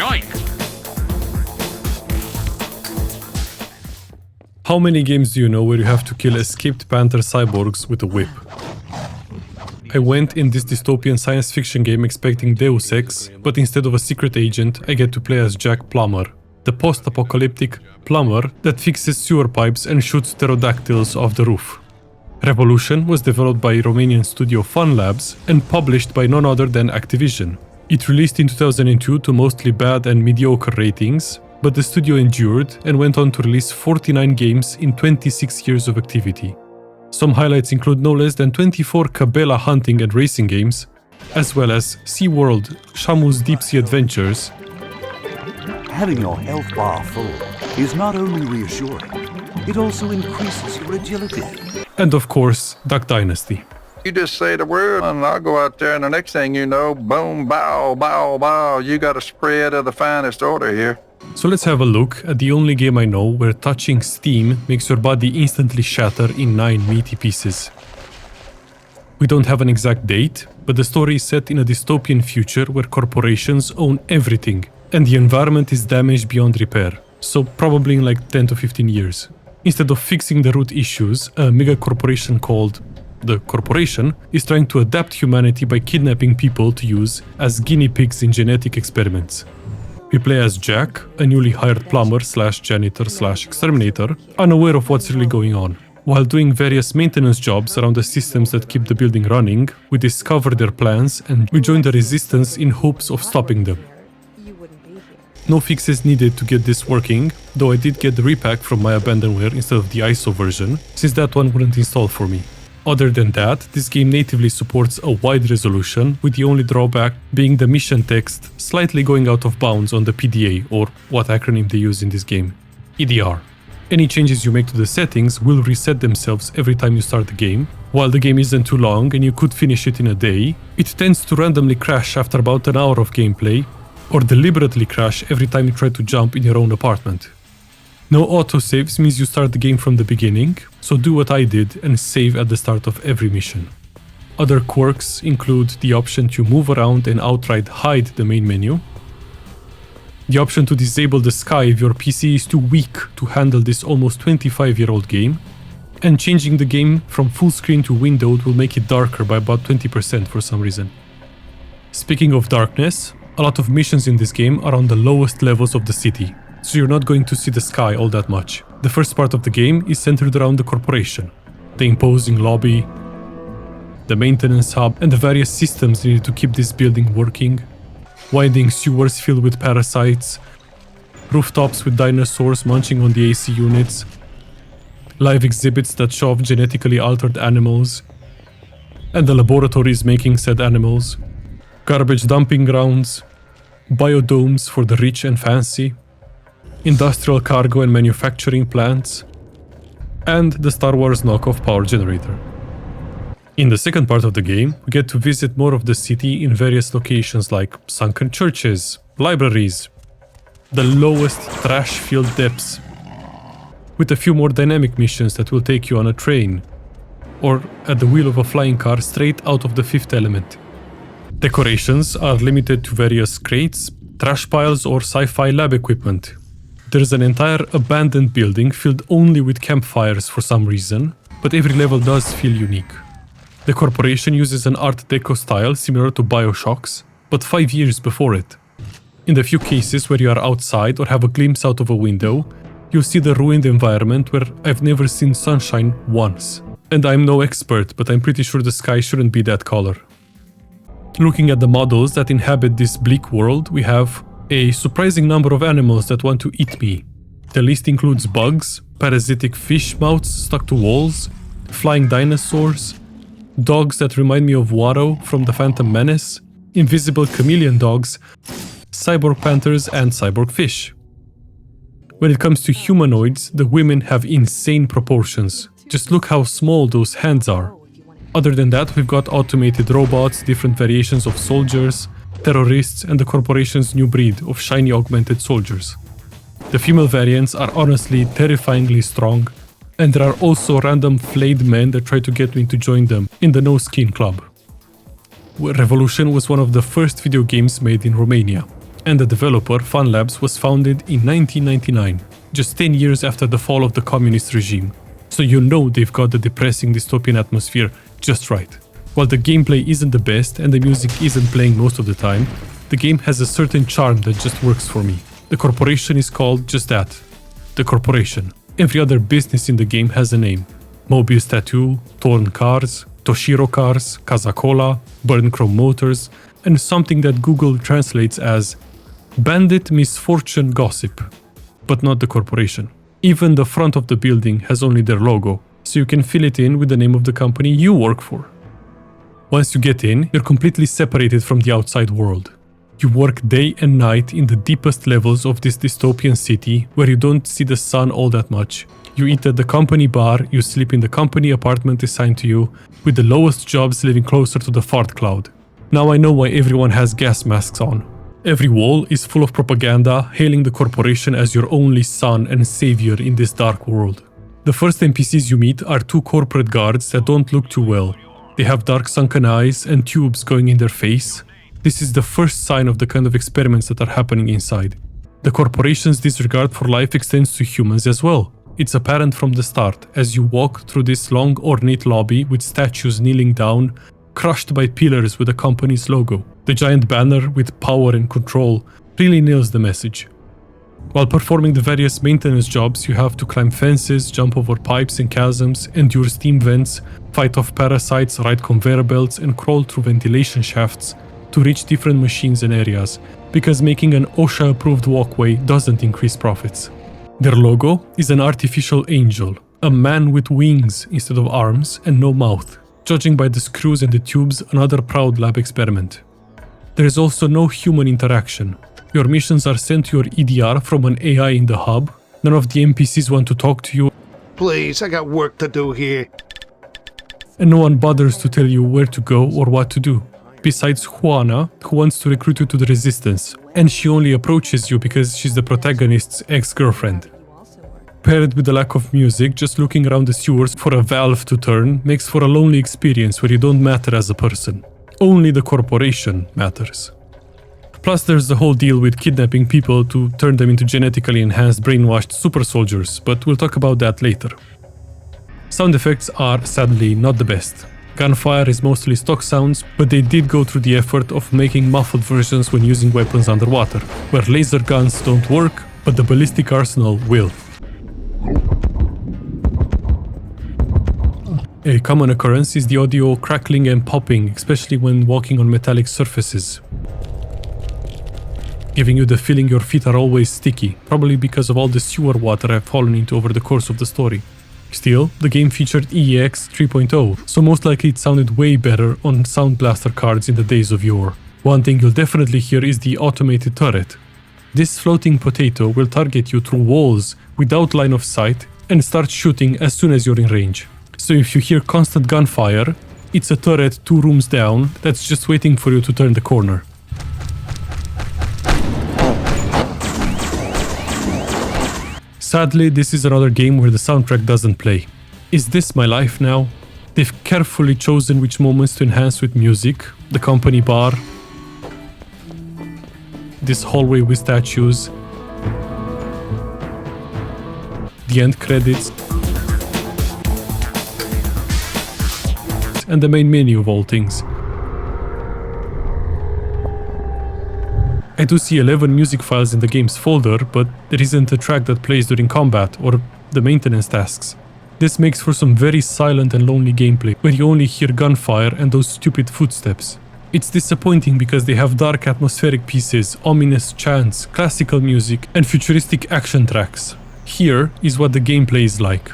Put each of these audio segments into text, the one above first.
Yikes! How many games do you know where you have to kill escaped Panther cyborgs with a whip? I went in this dystopian science fiction game expecting Deus Ex, but instead of a secret agent, I get to play as Jack Plumber, the post-apocalyptic plumber that fixes sewer pipes and shoots pterodactyls off the roof. ReVOLUTION was developed by Romanian studio FunLabs and published by none other than Activision. It released in 2002 to mostly bad and mediocre ratings, but the studio endured and went on to release 49 games in 26 years of activity. Some highlights include no less than 24 Cabela hunting and racing games, as well as SeaWorld, Shamu's Deep Sea Adventures. Having your health bar full is not only reassuring, it also increases your agility. And of course, Duck Dynasty. You just say the word and I'll go out there and the next thing you know, boom, bow, bow, bow, you got a spread of the finest order here. So let's have a look at the only game I know where touching steam makes your body instantly shatter in 9 meaty pieces. We don't have an exact date, but the story is set in a dystopian future where corporations own everything and the environment is damaged beyond repair, so probably in like 10 to 15 years. Instead of fixing the root issues, a mega corporation called the Corporation is trying to adapt humanity by kidnapping people to use as guinea pigs in genetic experiments. We play as Jack, a newly hired plumber slash janitor slash exterminator, unaware of what's really going on. While doing various maintenance jobs around the systems that keep the building running, we discover their plans and we join the resistance in hopes of stopping them. No fixes needed to get this working, though I did get the Repack from my abandonware instead of the ISO version, since that one wouldn't install for me. Other than that, this game natively supports a wide resolution, with the only drawback being the mission text slightly going out of bounds on the PDA, or what acronym they use in this game, EDR. Any changes you make to the settings will reset themselves every time you start the game. While the game isn't too long and you could finish it in a day, it tends to randomly crash after about an hour of gameplay, or deliberately crash every time you try to jump in your own apartment. No autosaves means you start the game from the beginning, so do what I did and save at the start of every mission. Other quirks include the option to move around and outright hide the main menu, the option to disable the sky if your PC is too weak to handle this almost 25-year-old game, and changing the game from full screen to windowed will make it darker by about 20% for some reason. Speaking of darkness, a lot of missions in this game are on the lowest levels of the city, so you're not going to see the sky all that much. The first part of the game is centered around the corporation, the imposing lobby, the maintenance hub, and the various systems needed to keep this building working, winding sewers filled with parasites, rooftops with dinosaurs munching on the AC units, live exhibits that show off genetically altered animals, and the laboratories making said animals, garbage dumping grounds, biodomes for the rich and fancy, industrial cargo and manufacturing plants, and the Star Wars knockoff power generator. In the second part of the game, we get to visit more of the city in various locations like sunken churches, libraries, the lowest trash-filled depths, with a few more dynamic missions that will take you on a train, or at the wheel of a flying car straight out of The Fifth Element. Decorations are limited to various crates, trash piles, or sci-fi lab equipment. There's an entire abandoned building filled only with campfires for some reason, but every level does feel unique. The corporation uses an Art Deco style similar to BioShock's, but 5 years before it. In the few cases where you are outside or have a glimpse out of a window, you'll see the ruined environment where I've never seen sunshine once. And I'm no expert, but I'm pretty sure the sky shouldn't be that color. Looking at the models that inhabit this bleak world, we have a surprising number of animals that want to eat me. The list includes bugs, parasitic fish mouths stuck to walls, flying dinosaurs, dogs that remind me of Watto from The Phantom Menace, invisible chameleon dogs, cyborg panthers, and cyborg fish. When it comes to humanoids, the women have insane proportions. Just look how small those hands are. Other than that, we've got automated robots, different variations of soldiers, terrorists, and the corporation's new breed of shiny augmented soldiers. The female variants are honestly terrifyingly strong, and there are also random flayed men that try to get me to join them in the No Skin Club. ReVOLUTION was one of the first video games made in Romania. And the developer, FunLabs, was founded in 1999, just 10 years after the fall of the communist regime. So you know they've got the depressing dystopian atmosphere just right. While the gameplay isn't the best and the music isn't playing most of the time, the game has a certain charm that just works for me. The corporation is called just that, the corporation. Every other business in the game has a name. Mobius Tattoo, Torn Cars, Toshiro Cars, Casa-Cola, Burn Chrome Motors, and something that Google translates as Bandit Misfortune Gossip. But not the corporation. Even the front of the building has only their logo, so you can fill it in with the name of the company you work for. Once you get in, you're completely separated from the outside world. You work day and night in the deepest levels of this dystopian city where you don't see the sun all that much. You eat at the company bar, you sleep in the company apartment assigned to you, with the lowest jobs living closer to the fart cloud. Now I know why everyone has gas masks on. Every wall is full of propaganda hailing the corporation as your only son and savior in this dark world. The first NPCs you meet are two corporate guards that don't look too well. They have dark sunken eyes and tubes going in their face. This is the first sign of the kind of experiments that are happening inside. The corporation's disregard for life extends to humans as well. It's apparent from the start as you walk through this long ornate lobby with statues kneeling down, crushed by pillars with the company's logo. The giant banner with power and control really nails the message. While performing the various maintenance jobs, you have to climb fences, jump over pipes and chasms, endure steam vents, fight off parasites, ride conveyor belts, and crawl through ventilation shafts to reach different machines and areas, because making an OSHA-approved walkway doesn't increase profits. Their logo is an artificial angel, a man with wings instead of arms and no mouth. Judging by the screws and the tubes, another proud lab experiment. There is also no human interaction. Your missions are sent to your EDR from an AI in the hub. None of the NPCs want to talk to you. Please, I got work to do here. And no one bothers to tell you where to go or what to do. Besides Juana, who wants to recruit you to the Resistance. And she only approaches you because she's the protagonist's ex-girlfriend. Paired with the lack of music, just looking around the sewers for a valve to turn makes for a lonely experience where you don't matter as a person. Only the corporation matters. Plus there's the whole deal with kidnapping people to turn them into genetically enhanced brainwashed super soldiers, but we'll talk about that later. Sound effects are sadly not the best. Gunfire is mostly stock sounds, but they did go through the effort of making muffled versions when using weapons underwater, where laser guns don't work, but the ballistic arsenal will. A common occurrence is the audio crackling and popping, especially when walking on metallic surfaces, giving you the feeling your feet are always sticky, probably because of all the sewer water I've fallen into over the course of the story. Still, the game featured EEX 3.0, so most likely it sounded way better on Sound Blaster cards in the days of yore. One thing you'll definitely hear is the automated turret. This floating potato will target you through walls without line of sight and start shooting as soon as you're in range. So if you hear constant gunfire, it's a turret 2 rooms down that's just waiting for you to turn the corner. Sadly, this is another game where the soundtrack doesn't play. Is this my life now? They've carefully chosen which moments to enhance with music, the company bar, this hallway with statues, the end credits, and the main menu of all things. I do see 11 music files in the game's folder, but there isn't a track that plays during combat or the maintenance tasks. This makes for some very silent and lonely gameplay, where you only hear gunfire and those stupid footsteps. It's disappointing because they have dark atmospheric pieces, ominous chants, classical music, and futuristic action tracks. Here is what the gameplay is like.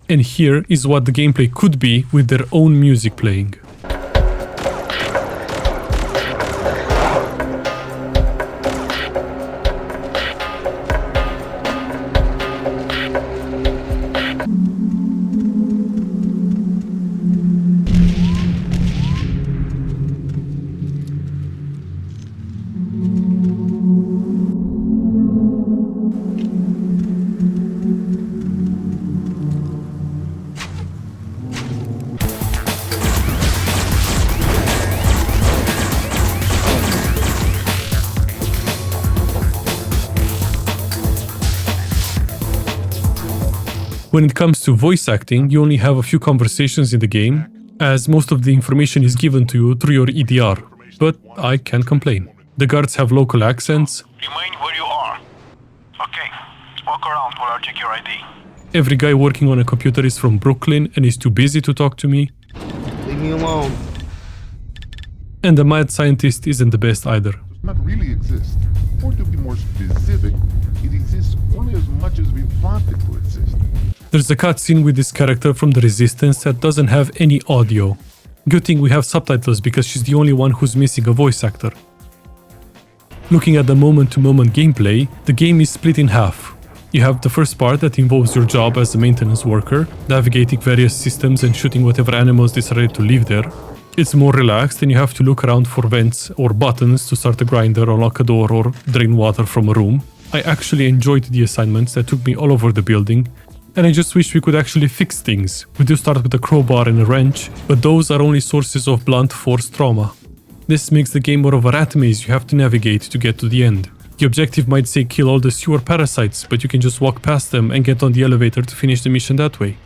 And here is what the gameplay could be with their own music playing. When it comes to voice acting, you only have a few conversations in the game, as most of the information is given to you through your EDR, but I can't complain. The guards have local accents. Remain where you are. Okay, walk around while I check your ID. Every guy working on a computer is from Brooklyn and is too busy to talk to me. Leave me alone. And the mad scientist isn't the best either. Does not really exist. Or to be more specific, it exists only as much as we want it to exist. There's a cutscene with this character from the Resistance that doesn't have any audio. Good thing we have subtitles because she's the only one who's missing a voice actor. Looking at the moment-to-moment gameplay, the game is split in half. You have the first part that involves your job as a maintenance worker, navigating various systems and shooting whatever animals decided to live there. It's more relaxed and you have to look around for vents or buttons to start a grinder, unlock a door or drain water from a room. I actually enjoyed the assignments that took me all over the building, and I just wish we could actually fix things. We do start with a crowbar and a wrench, but those are only sources of blunt force trauma. This makes the game more of a rat maze you have to navigate to get to the end. The objective might say kill all the sewer parasites, but you can just walk past them and get on the elevator to finish the mission that way.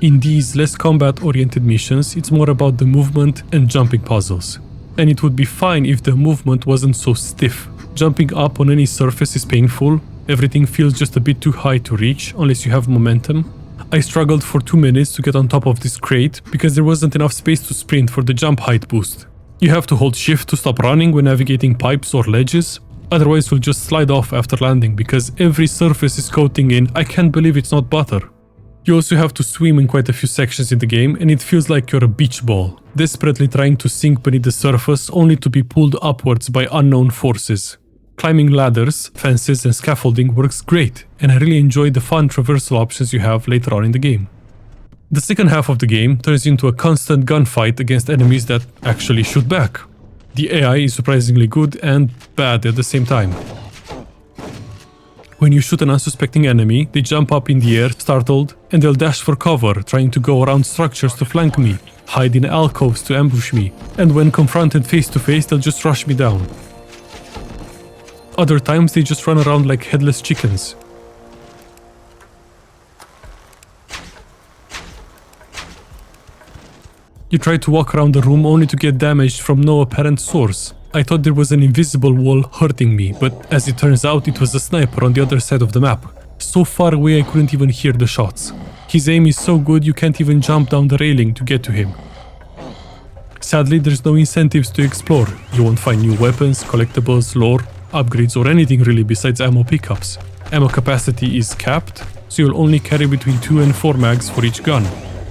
In these less combat-oriented missions, it's more about the movement and jumping puzzles. And it would be fine if the movement wasn't so stiff. Jumping up on any surface is painful, everything feels just a bit too high to reach unless you have momentum. I struggled for 2 minutes to get on top of this crate because there wasn't enough space to sprint for the jump height boost. You have to hold shift to stop running when navigating pipes or ledges, otherwise you'll just slide off after landing because every surface is coating in "I can't believe it's not butter." You also have to swim in quite a few sections in the game and it feels like you're a beach ball, desperately trying to sink beneath the surface only to be pulled upwards by unknown forces. Climbing ladders, fences and scaffolding works great, and I really enjoy the fun traversal options you have later on in the game. The second half of the game turns into a constant gunfight against enemies that actually shoot back. The AI is surprisingly good and bad at the same time. When you shoot an unsuspecting enemy, they jump up in the air, startled, and they'll dash for cover, trying to go around structures to flank me, hide in alcoves to ambush me, and when confronted face to face, they'll just rush me down. Other times, they just run around like headless chickens. You try to walk around the room only to get damaged from no apparent source. I thought there was an invisible wall hurting me, but as it turns out it was a sniper on the other side of the map. So far away I couldn't even hear the shots. His aim is so good you can't even jump down the railing to get to him. Sadly, there's no incentives to explore. You won't find new weapons, collectibles, lore, upgrades or anything really besides ammo pickups. Ammo capacity is capped, so you'll only carry between 2 and 4 mags for each gun,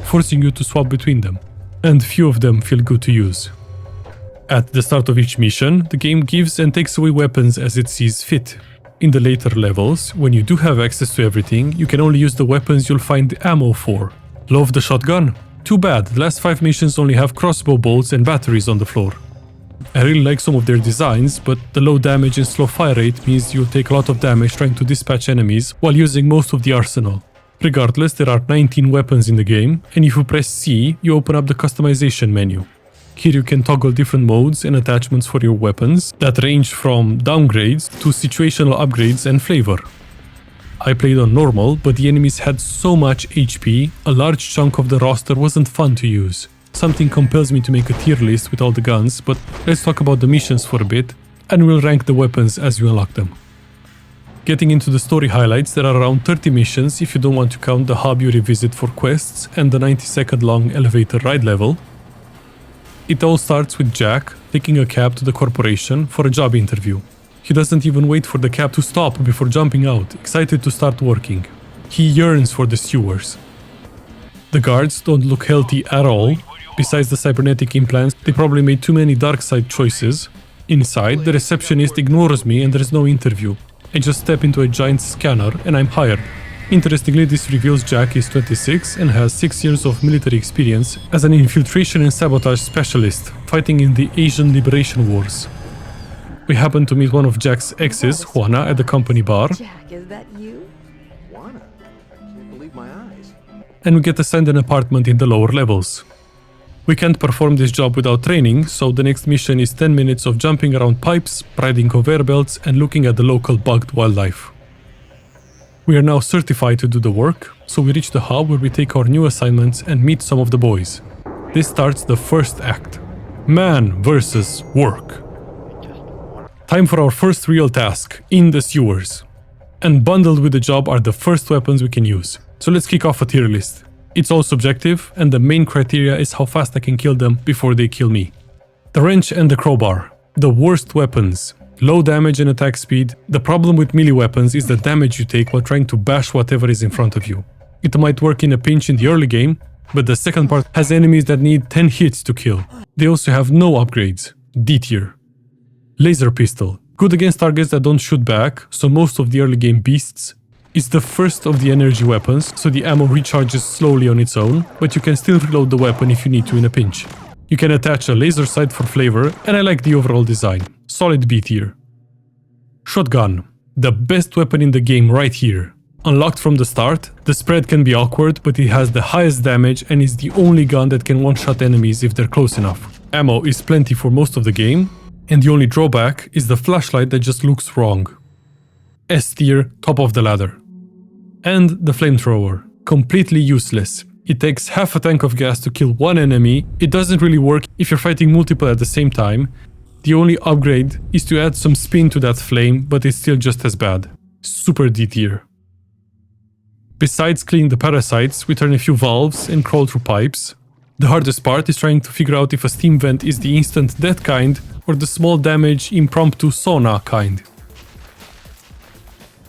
forcing you to swap between them. And few of them feel good to use. At the start of each mission, the game gives and takes away weapons as it sees fit. In the later levels, when you do have access to everything, you can only use the weapons you'll find ammo for. Love the shotgun? Too bad, the last 5 missions only have crossbow bolts and batteries on the floor. I really like some of their designs, but the low damage and slow fire rate means you'll take a lot of damage trying to dispatch enemies while using most of the arsenal. Regardless, there are 19 weapons in the game, and if you press C, you open up the customization menu. Here you can toggle different modes and attachments for your weapons that range from downgrades to situational upgrades and flavor. I played on normal, but the enemies had so much HP, a large chunk of the roster wasn't fun to use. Something compels me to make a tier list with all the guns, but let's talk about the missions for a bit, and we'll rank the weapons as you unlock them. Getting into the story highlights, there are around 30 missions if you don't want to count the hub you revisit for quests and the 90-second long elevator ride level. It all starts with Jack taking a cab to the corporation for a job interview. He doesn't even wait for the cab to stop before jumping out, excited to start working. He yearns for the sewers. The guards don't look healthy at all. Besides the cybernetic implants, they probably made too many dark side choices. Inside, the receptionist ignores me and there is no interview. I just step into a giant scanner and I'm hired. Interestingly, this reveals Jack is 26 and has 6 years of military experience as an infiltration and sabotage specialist, fighting in the Asian Liberation Wars. We happen to meet one of Jack's exes, Juana, at the company bar. Jack, is that you? Juana, I can't believe my eyes. And we get assigned an apartment in the lower levels. We can't perform this job without training, so the next mission is 10 minutes of jumping around pipes, riding conveyor belts, and looking at the local bugged wildlife. We are now certified to do the work, so we reach the hub where we take our new assignments and meet some of the boys. This starts the first act. Man versus work. Time for our first real task, in the sewers. And bundled with the job are the first weapons we can use. So let's kick off a tier list. It's all subjective, and the main criteria is how fast I can kill them before they kill me. The wrench and the crowbar. The worst weapons. Low damage and attack speed. The problem with melee weapons is the damage you take while trying to bash whatever is in front of you. It might work in a pinch in the early game, but the second part has enemies that need 10 hits to kill. They also have no upgrades. D tier. Laser pistol. Good against targets that don't shoot back, so most of the early game beasts. It's the first of the energy weapons, so the ammo recharges slowly on its own, but you can still reload the weapon if you need to in a pinch. You can attach a laser sight for flavor, and I like the overall design. Solid B tier. Shotgun. The best weapon in the game right here. Unlocked from the start, the spread can be awkward, but it has the highest damage and is the only gun that can one-shot enemies if they're close enough. Ammo is plenty for most of the game, and the only drawback is the flashlight that just looks wrong. S tier, top of the ladder. And the flamethrower. Completely useless. It takes half a tank of gas to kill one enemy. It doesn't really work if you're fighting multiple at the same time. The only upgrade is to add some spin to that flame, but it's still just as bad. Super D tier. Besides cleaning the parasites, we turn a few valves and crawl through pipes. The hardest part is trying to figure out if a steam vent is the instant death kind or the small damage impromptu sauna kind.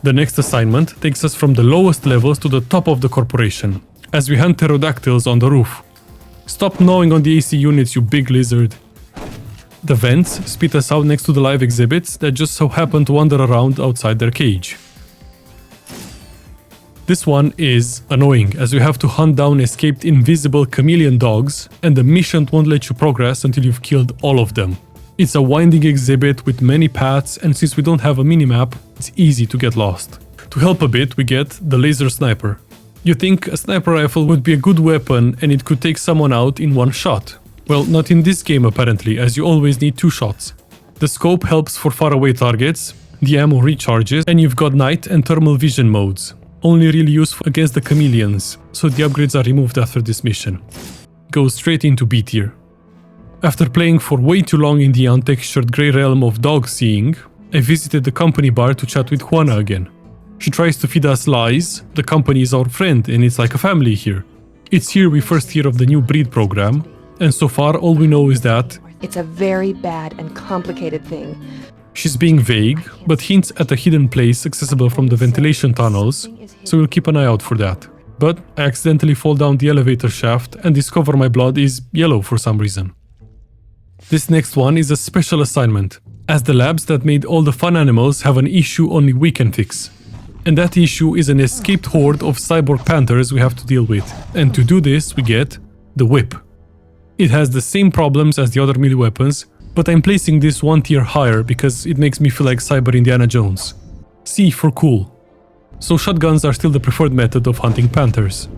The next assignment takes us from the lowest levels to the top of the corporation, as we hunt pterodactyls on the roof. Stop gnawing on the AC units, you big lizard. The vents spit us out next to the live exhibits that just so happen to wander around outside their cage. This one is annoying, as you have to hunt down escaped invisible chameleon dogs, and the mission won't let you progress until you've killed all of them. It's a winding exhibit with many paths, and since we don't have a minimap, it's easy to get lost. To help a bit, we get the laser sniper. You think a sniper rifle would be a good weapon and it could take someone out in one shot. Well, not in this game apparently, as you always need 2 shots. The scope helps for faraway targets, the ammo recharges, and you've got night and thermal vision modes. Only really useful against the chameleons, so the upgrades are removed after this mission. Goes straight into B tier. After playing for way too long in the untextured grey realm of dog seeing, I visited the company bar to chat with Juana again. She tries to feed us lies. The company is our friend and it's like a family here. It's here we first hear of the new breed program, and so far all we know is that it's a very bad and complicated thing. She's being vague, but hints at a hidden place accessible from the ventilation tunnels, so we'll keep an eye out for that. But I accidentally fall down the elevator shaft and discover my blood is yellow for some reason. This next one is a special assignment, as the labs that made all the fun animals have an issue only we can fix. And that issue is an escaped horde of cyborg panthers we have to deal with. And to do this, we get the whip. It has the same problems as the other melee weapons, but I'm placing this 1 tier higher because it makes me feel like Cyber Indiana Jones. C for cool. So shotguns are still the preferred method of hunting panthers.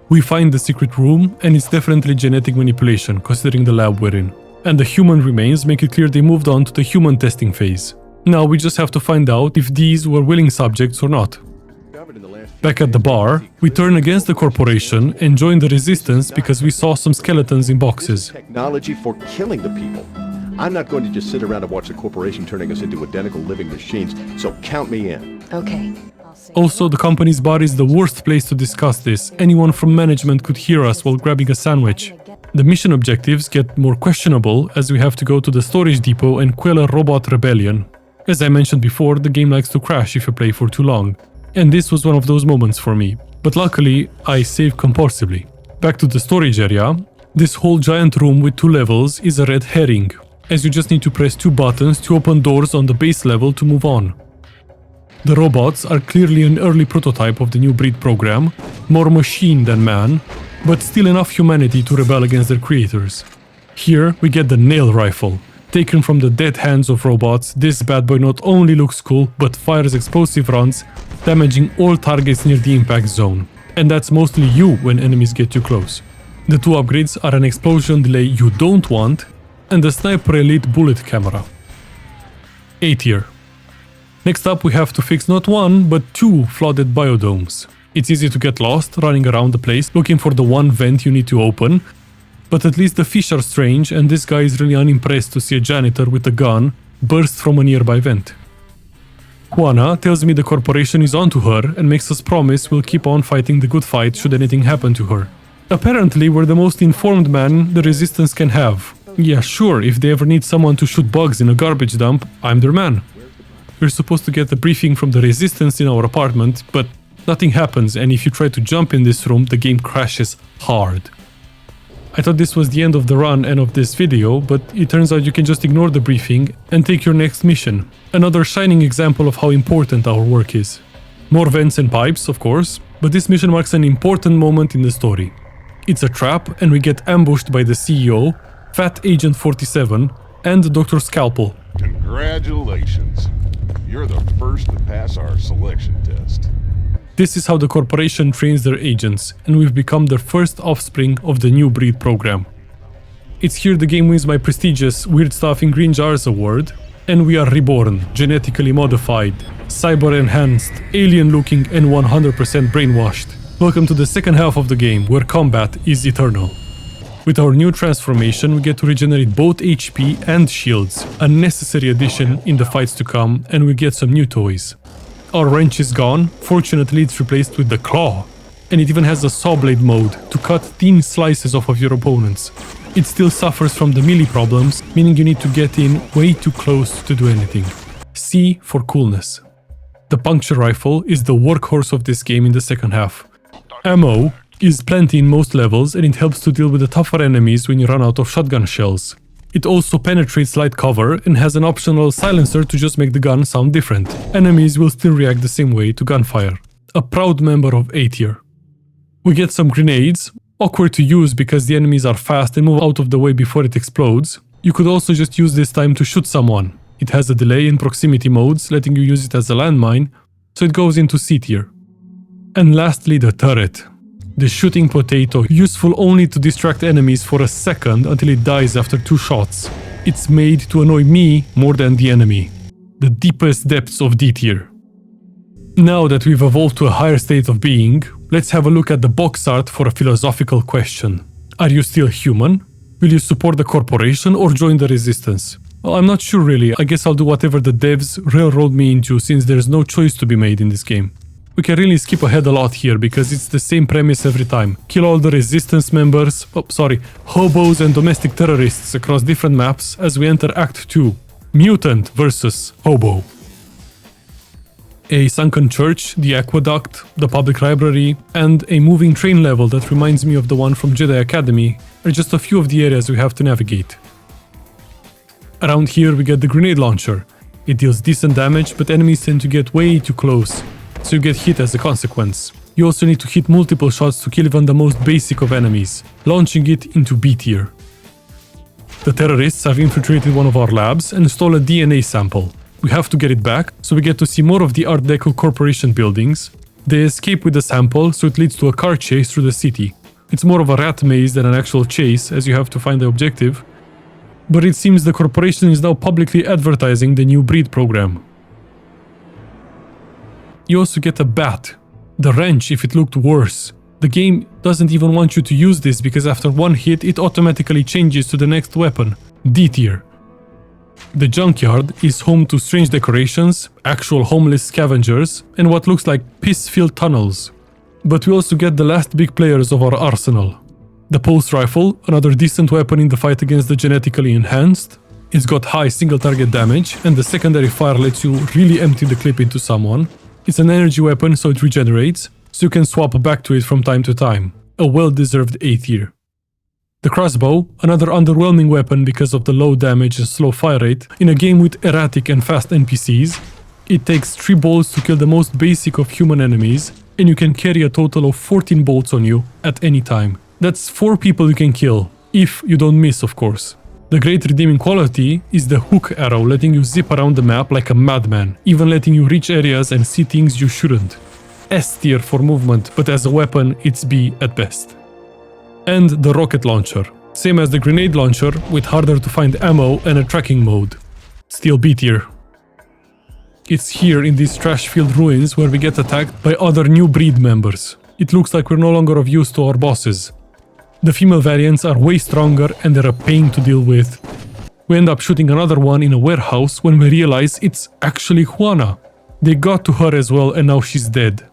We find the secret room, and it's definitely genetic manipulation considering the lab we're in. And the human remains make it clear they moved on to the human testing phase. Now we just have to find out if these were willing subjects or not. Back at the bar, we turn against the corporation and join the resistance because we saw some skeletons in boxes. Technology for killing the people. I'm not going to just sit around and watch the corporation turning us into identical living machines, so count me in. Okay. Also, the company's bar is the worst place to discuss this. Anyone from management could hear us while grabbing a sandwich. The mission objectives get more questionable as we have to go to the storage depot and quell a robot rebellion. As I mentioned before, the game likes to crash if you play for too long. And this was one of those moments for me. But luckily, I saved compulsively. Back to the storage area. This whole giant room with 2 levels is a red herring, as you just need to press 2 buttons to open doors on the base level to move on. The robots are clearly an early prototype of the new breed program, more machine than man, but still enough humanity to rebel against their creators. Here we get the nail rifle. Taken from the dead hands of robots, this bad boy not only looks cool, but fires explosive rounds, damaging all targets near the impact zone. And that's mostly you when enemies get too close. The 2 upgrades are an explosion delay you don't want, and the Sniper Elite bullet camera. A tier. Next up, we have to fix not one, but 2 flooded biodomes. It's easy to get lost running around the place looking for the one vent you need to open, but at least the fish are strange and this guy is really unimpressed to see a janitor with a gun burst from a nearby vent. Juana tells me the corporation is onto her and makes us promise we'll keep on fighting the good fight should anything happen to her. Apparently, we're the most informed man the Resistance can have. Yeah, sure, if they ever need someone to shoot bugs in a garbage dump, I'm their man. We're supposed to get a briefing from the Resistance in our apartment, but nothing happens, and if you try to jump in this room, the game crashes hard. I thought this was the end of the run and of this video, but it turns out you can just ignore the briefing and take your next mission. Another shining example of how important our work is. More vents and pipes, of course, but this mission marks an important moment in the story. It's a trap, and we get ambushed by the CEO, Fat Agent 47, and Dr. Scalpel. Congratulations. You're the first to pass our selection test. This is how the corporation trains their agents, and we've become the first offspring of the New Breed program. It's here the game wins my prestigious Weird Stuff in Green Jars award, and we are reborn, genetically modified, cyber-enhanced, alien-looking, and 100% brainwashed. Welcome to the second half of the game, where combat is eternal. With our new transformation, we get to regenerate both HP and shields, a necessary addition in the fights to come, and we get some new toys. Our wrench is gone, fortunately it's replaced with the claw, and it even has a saw blade mode to cut thin slices off of your opponents. It still suffers from the melee problems, meaning you need to get in way too close to do anything. C for coolness. The puncture rifle is the workhorse of this game in the second half. Ammo is plenty in most levels, and it helps to deal with the tougher enemies when you run out of shotgun shells. It also penetrates light cover and has an optional silencer to just make the gun sound different. Enemies will still react the same way to gunfire. A proud member of A tier. We get some grenades, awkward to use because the enemies are fast and move out of the way before it explodes. You could also just use this time to shoot someone. It has a delay in proximity modes, letting you use it as a landmine, so it goes into C tier. And lastly, the turret. The shooting potato, useful only to distract enemies for a second until it dies after 2 shots. It's made to annoy me more than the enemy. The deepest depths of D tier. Now that we've evolved to a higher state of being, let's have a look at the box art for a philosophical question. Are you still human? Will you support the corporation or join the resistance? Well, I'm not sure really. I guess I'll do whatever the devs railroad me into, since there's no choice to be made in this game. We can really skip ahead a lot here because it's the same premise every time. Kill all the resistance members, hobos and domestic terrorists across different maps as we enter Act 2. Mutant versus Hobo. A sunken church, the aqueduct, the public library, and a moving train level that reminds me of the one from Jedi Academy are just a few of the areas we have to navigate. Around here we get the grenade launcher. It deals decent damage, but enemies tend to get way too close, so you get hit as a consequence. You also need to hit multiple shots to kill even the most basic of enemies, launching it into B tier. The terrorists have infiltrated one of our labs and stole a DNA sample. We have to get it back, so we get to see more of the Art Deco Corporation buildings. They escape with the sample, so it leads to a car chase through the city. It's more of a rat maze than an actual chase, as you have to find the objective. But it seems the corporation is now publicly advertising the New Breed program. You also get a bat. The wrench if it looked worse. The game doesn't even want you to use this because after one hit it automatically changes to the next weapon, D tier. The junkyard is home to strange decorations, actual homeless scavengers, and what looks like piss-filled tunnels. But we also get the last big players of our arsenal. The pulse rifle, another decent weapon in the fight against the genetically enhanced. It's got high single target damage, and the secondary fire lets you really empty the clip into someone. It's an energy weapon, so it regenerates, so you can swap back to it from time to time. A well-deserved A tier. The crossbow, another underwhelming weapon because of the low damage and slow fire rate, in a game with erratic and fast NPCs. It takes 3 bolts to kill the most basic of human enemies, and you can carry a total of 14 bolts on you at any time. That's 4 people you can kill, if you don't miss, of course. The great redeeming quality is the hook arrow, letting you zip around the map like a madman, even letting you reach areas and see things you shouldn't. S tier for movement, but as a weapon, it's B at best. And the rocket launcher, same as the grenade launcher, with harder to find ammo and a tracking mode. Still B tier. It's here in these trash-filled ruins where we get attacked by other new breed members. It looks like we're no longer of use to our bosses. The female variants are way stronger and they're a pain to deal with. We end up shooting another one in a warehouse when we realize it's actually Juana. They got to her as well and now she's dead.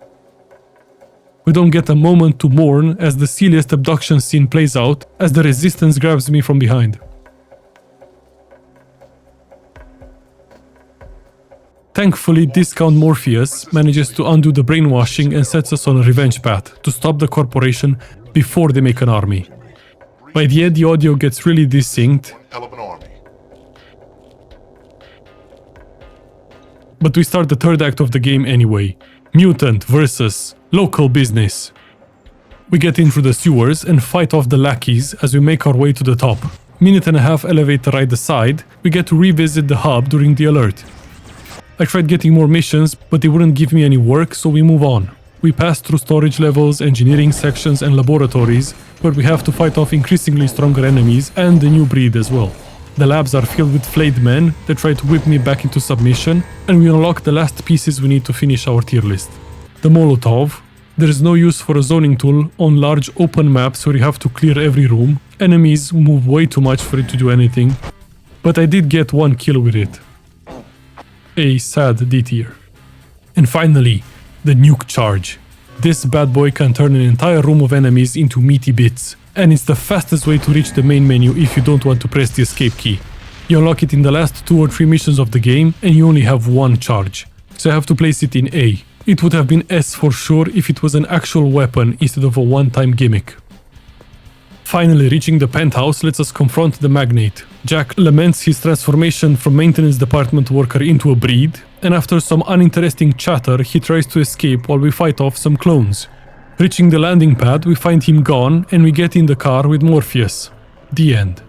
We don't get a moment to mourn as the silliest abduction scene plays out as the resistance grabs me from behind. Thankfully, Discount Morpheus manages to undo the brainwashing and sets us on a revenge path to stop the corporation before they make an army. By the end, the audio gets really distinct, Hell of an army. but we start the third act of the game anyway. Mutant versus local business. We get in through the sewers and fight off the lackeys as we make our way to the top. Minute and a half elevator ride aside, we get to revisit the hub during the alert. I tried getting more missions, but they wouldn't give me any work, so we move on. We pass through storage levels, engineering sections and laboratories, where we have to fight off increasingly stronger enemies and the new breed as well. The labs are filled with flayed men that try to whip me back into submission, and we unlock the last pieces we need to finish our tier list. The Molotov. There is no use for a zoning tool on large open maps where you have to clear every room. Enemies move way too much for it to do anything, but I did get one kill with it. A sad D tier. And finally, the nuke charge. This bad boy can turn an entire room of enemies into meaty bits, and it's the fastest way to reach the main menu if you don't want to press the escape key. You unlock it in the last 2 or 3 missions of the game and you only have one charge, so I have to place it in A. It would have been S for sure if it was an actual weapon instead of a one-time gimmick. Finally, reaching the penthouse lets us confront the magnate. Jack laments his transformation from maintenance department worker into a breed, and after some uninteresting chatter, he tries to escape while we fight off some clones. Reaching the landing pad, we find him gone, and we get in the car with Morpheus. The end.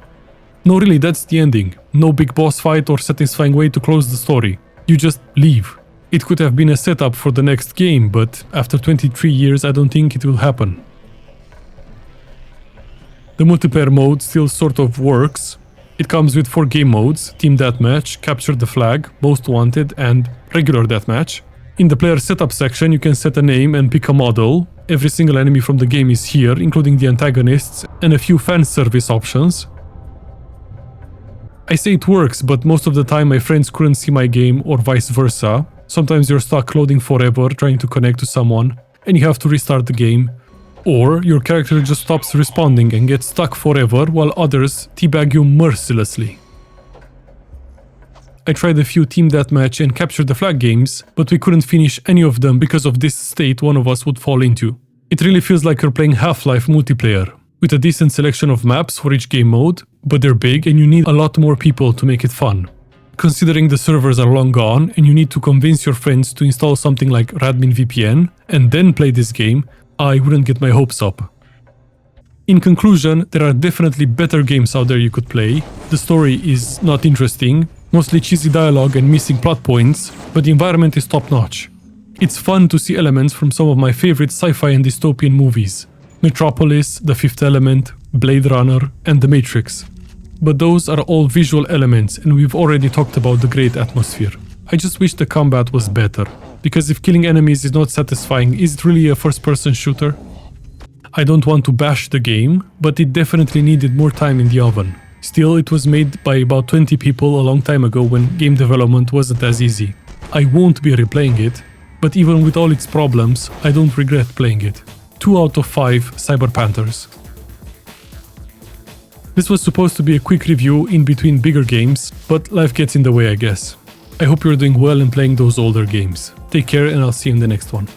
No, really, that's the ending. No big boss fight or satisfying way to close the story. You just leave. It could have been a setup for the next game, but after 23 years, I don't think it will happen. The multiplayer mode still sort of works. It comes with 4 game modes: Team Deathmatch, Capture the Flag, Most Wanted, and Regular Deathmatch. In the player setup section, you can set a name and pick a model. Every single enemy from the game is here, including the antagonists, and a few fan service options. I say it works, but most of the time my friends couldn't see my game or vice versa. Sometimes you're stuck loading forever trying to connect to someone, and you have to restart the game. Or your character just stops responding and gets stuck forever while others teabag you mercilessly. I tried a few Team Deathmatch and Capture the Flag games, but we couldn't finish any of them because of this state one of us would fall into. It really feels like you're playing Half-Life multiplayer, with a decent selection of maps for each game mode, but they're big and you need a lot more people to make it fun. Considering the servers are long gone and you need to convince your friends to install something like Radmin VPN and then play this game, I wouldn't get my hopes up. In conclusion, there are definitely better games out there you could play. The story is not interesting, mostly cheesy dialogue and missing plot points, but the environment is top-notch. It's fun to see elements from some of my favorite sci-fi and dystopian movies: Metropolis, The Fifth Element, Blade Runner, and The Matrix. But those are all visual elements, and we've already talked about the great atmosphere. I just wish the combat was better, because if killing enemies is not satisfying, is it really a first-person shooter? I don't want to bash the game, but it definitely needed more time in the oven. Still, it was made by about 20 people a long time ago when game development wasn't as easy. I won't be replaying it, but even with all its problems, I don't regret playing it. 2 out of 5 Cyber Panthers. This was supposed to be a quick review in between bigger games, but life gets in the way, I guess. I hope you're doing well and playing those older games. Take care and I'll see you in the next one.